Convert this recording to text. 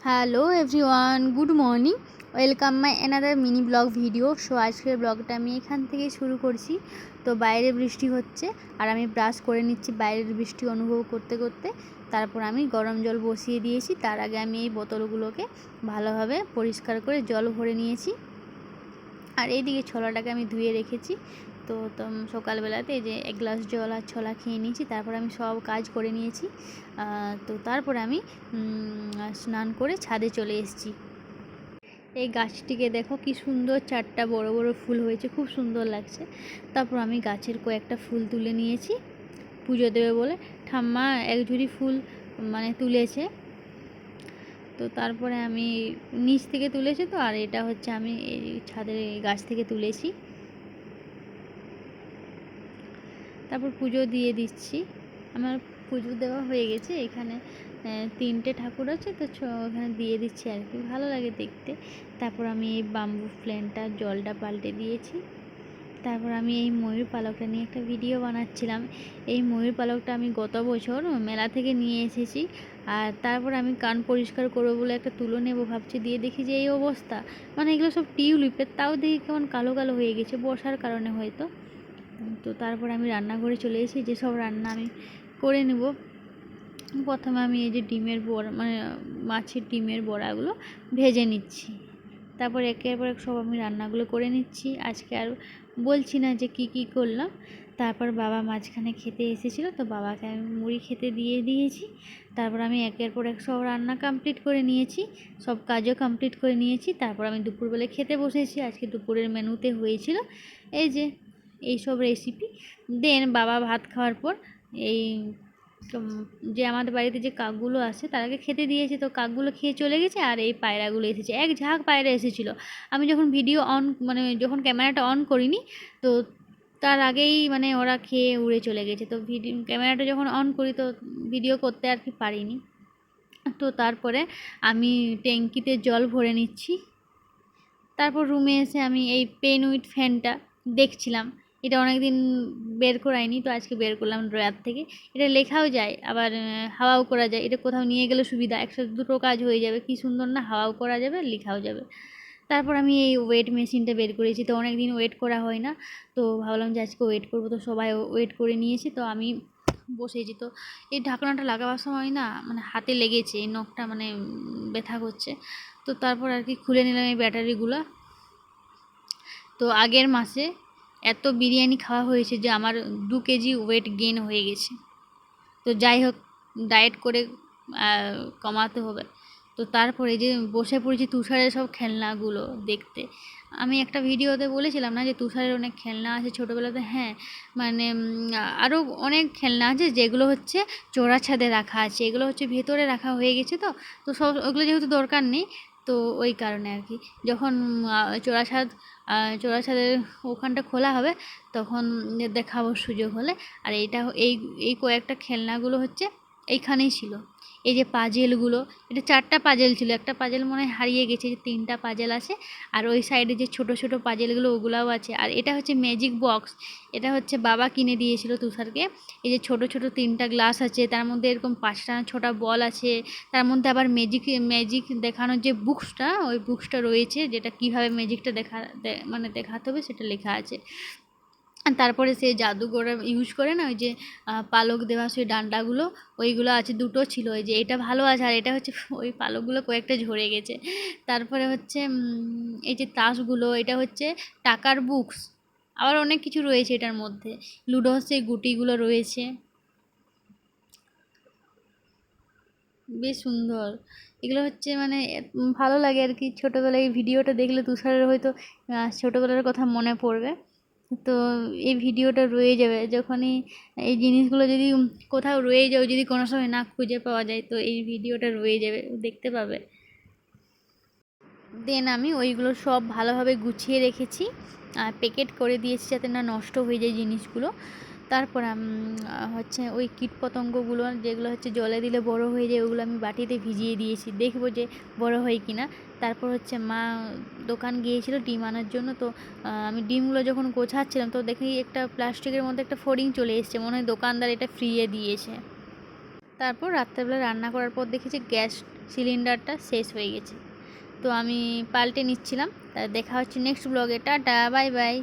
Hello everyone, good morning. Welcome my another mini blog video. So আজকের ব্লগটা আমি এখান থেকে শুরু করছি। তো বাইরে বৃষ্টি হচ্ছে আর আমি ব্রাশ করে নিচ্ছি বাইরের বৃষ্টি অনুভব করতে করতে। তারপর আমি গরম জল বসিয়ে দিয়েছি। তার আগে আমি এই বোতলগুলোকে ভালোভাবে পরিষ্কার করে জল ভরে নিয়েছি। আর এইদিকে ছোলাটাকে আমি ধুয়ে রেখেছি। তো সকালবেলাতে যে এক গ্লাস জল আর ছোলা খেয়ে নিয়েছি। তারপর আমি সব কাজ করে নিয়েছি। তো তারপরে আমি স্নান করে ছাদে চলে এসেছি। এই গাছটিকে দেখো কি সুন্দর, 4টা বড় বড় ফুল হয়েছে, খুব সুন্দর লাগছে। তারপর আমি গাছের কয়েকটা ফুল তুলে নিয়েছি পুজো দেবে বলে। ঠাম্মা এক ঝুড়ি ফুল তুলেছে। তো তারপরে আমি নিচ থেকে তুলেছি, তো আর এটা হচ্ছে আমি এই ছাদের গাছ থেকে তুলেছি। তারপর পুজো দিয়ে দিচ্ছি। আমার পুজো দেওয়া হয়ে গেছে। এখানে 3টে ঠাকুর আছে, তো ওখানে দিয়ে দিচ্ছি আর কি, ভালো লাগে দেখতে। তারপর আমি এই বাম্বু প্ল্যান্টটার জলটা পাল্টে দিয়েছি। তারপর আমি এই ময়ূর পালকটা নিয়ে একটা ভিডিও বানাচ্ছিলাম। এই ময়ূর পালকটা আমি গত বছর মেলা থেকে নিয়ে এসেছি। আর তারপর আমি কান পরিষ্কার করবো বলে একটা তুলো নেবো ভাবছি, দিয়ে দেখি যে এই অবস্থা। এগুলো সব টিউলিপের, তাও দেখি কেমন কালো কালো হয়ে গেছে, বর্ষার কারণে হয়তো। তো তারপর আমি রান্নাঘরে চলে এসেছি, যেসব রান্না আমি করে নেব। প্রথমে আমি এই যে ডিমের বড়া মাছের ডিমের বড়াগুলো ভেজে নিচ্ছি। তারপর একের পর এক সব আমি রান্নাগুলো করে নিচ্ছি। আজকে আর বলছি না যে কি করলাম। তারপর বাবা মাঝখানে খেতে এসেছিলো, তো বাবাকে আমি মুড়ি খেতে দিয়ে দিয়েছি। তারপর আমি একের পর এক সব রান্না কমপ্লিট করে নিয়েছি, সব কাজও কমপ্লিট করে নিয়েছি। তারপর আমি দুপুরবেলায় খেতে বসেছি। আজকে দুপুরের মেনুতে হয়েছিল এই যে এইসব রেসিপি। দেন বাবা ভাত খাওয়ার পর এই যে আমাদের বাড়িতে যে কাকগুলো আসে তাদেরকে খেতে দিয়েছে, তো কাকগুলো খেয়ে চলে গেছে। আর এই পায়রাগুলো এসেছে, এক ঝাঁক পায়রা এসেছিলো। আমি যখন ভিডিও অন যখন ক্যামেরাটা অন করিনি, তো তার আগেই ওরা খেয়ে উড়ে চলে গেছে। তো ক্যামেরাটা যখন অন করি তো ভিডিও করতে আর কি পারিনি। তো তারপরে আমি ট্যাঙ্কিতে জল ভরে নিচ্ছি। তারপর রুমে এসে আমি এই পেন উইথ ফ্যানটা দেখছিলাম। এটা অনেক দিন বের করাইনি, তো আজকে বের করলাম ড্রয়ার থেকে। এটা লেখাও যায়, আবার হাওয়াও করা যায়। এটা কোথাও নিয়ে গেলে সুবিধা, একসাথে দুটো কাজ হয়ে যাবে। কি সুন্দর না, হাওয়াও করা যাবে, লেখাও যাবে। তারপর আমি এই ওয়েট মেশিনটা বের করেছি। তো অনেক দিন ওয়েট করা হয় না, তো ভাবলাম যে আজকে ওয়েট করবো। তো সবাই ওয়েট করে নিয়েছি, তো আমি বসেছি। তো এই ঢাকনাটা লাগাবার সময় না হাতে লেগেছে, এই নখটা ব্যথা করছে। তো তারপর আর কি খুলে নিলাম এই ব্যাটারিগুলো। তো আগের মাসে এত বিরিয়ানি খাওয়া হয়েছে যে আমার 2 কেজি ওয়েট গেইন হয়ে গেছে। তো যাই হোক, ডায়েট করে কমাতে হবে। তো তারপরে যে বসে পড়েছি তুষারের সব খেলনাগুলো দেখতে। আমি একটা ভিডিওতে বলেছিলাম না যে তুষারের অনেক খেলনা আছে ছোটোবেলাতে। হ্যাঁ, আরও অনেক খেলনা আছে যেগুলো হচ্ছে চোরা ছাদে রাখা আছে, এগুলো হচ্ছে ভেতরে রাখা হয়ে গেছে। তো সব ওগুলো যেহেতু দরকার নেই, তো ওই কারণে আর কি যখন চোরা ছাদের ওখানটা খোলা হবে তখন দেখাবো সুযোগ হলে। আর এই কয়েকটা খেলনাগুলো হচ্ছে এইখানেই ছিল। এই যে পাজেলগুলো, এটা 4টা পাজেল ছিল, একটা পাজেল মনে হয় হারিয়ে গেছে, যে 3টা পাজেল আছে। আর ওই সাইডে যে ছোট ছোট পাজেলগুলো ওগুলাও আছে। আর এটা হচ্ছে ম্যাজিক বক্স, এটা হচ্ছে বাবা কিনে দিয়েছিল তুষারকে। এই যে ছোট ছোট 3টা গ্লাস আছে, তার মধ্যে এরকম 5টা 6টা বল আছে। তার মধ্যে আবার ম্যাজিক দেখানোর যে বুকসটা, ওই বুকসটা রয়েছে, যেটা কীভাবে ম্যাজিকটা দেখাতে হবে সেটা লেখা আছে। তারপরে সে জাদুঘর ইউজ করে না, ওই যে পালক দেওয়া সেই ডান্ডাগুলো, ওইগুলো আছে, 2টো ছিল। ওই যে এটা ভালো আছে, আর এটা হচ্ছে ওই পালকগুলো কয়েকটা ঝরে গেছে। তারপরে হচ্ছে এই যে তাসগুলো, এটা হচ্ছে টাকার বুকস। আবার অনেক কিছু রয়েছে এটার মধ্যে, লুডো সেই গুটিগুলো রয়েছে, বেশ সুন্দর। এগুলো হচ্ছে ভালো লাগে আর কি। ছোটোবেলায় এই ভিডিওটা দেখলে তুষারের হয়তো ছোটোবেলার কথা মনে পড়বে। তো এই ভিডিওটা রয়ে যাবে, যখনই এই জিনিসগুলো যদি কোথাও রয়ে যাও, যদি কোনো সময় না খুঁজে পাওয়া যায়, তো এই ভিডিওটা রয়ে যাবে, দেখতে পাবে। দেন আমি ওইগুলো সব ভালোভাবে গুছিয়ে রেখেছি আর প্যাকেট করে দিয়েছি যাতে না নষ্ট হয়ে যায় জিনিসগুলো। তারপর হচ্ছে ওই কীটপতঙ্গগুলো যেগুলো হচ্ছে জলে দিলে বড় হয়ে যায়, ওগুলো আমি বাটিতে ভিজিয়ে দিয়েছি, দেখবো যে বড় হয় কি না। তারপর হচ্ছে মা দোকান গিয়েছিল ডিম আনার জন্য। তো আমি ডিমগুলো যখন গোছাচ্ছিলাম, তো দেখি একটা প্লাস্টিকের মধ্যে একটা ফড়িং চলে এসেছে, মনে হয় দোকানদার এটা ফ্রিয়ে দিয়েছে। তারপর রাত্রেবেলা রান্না করার পর দেখেছি গ্যাস সিলিন্ডারটা শেষ হয়ে গেছে। তো আমি পাল্টে নিচ্ছিলাম। তা দেখা হচ্ছে নেক্সট ব্লগে। Tata, bye bye.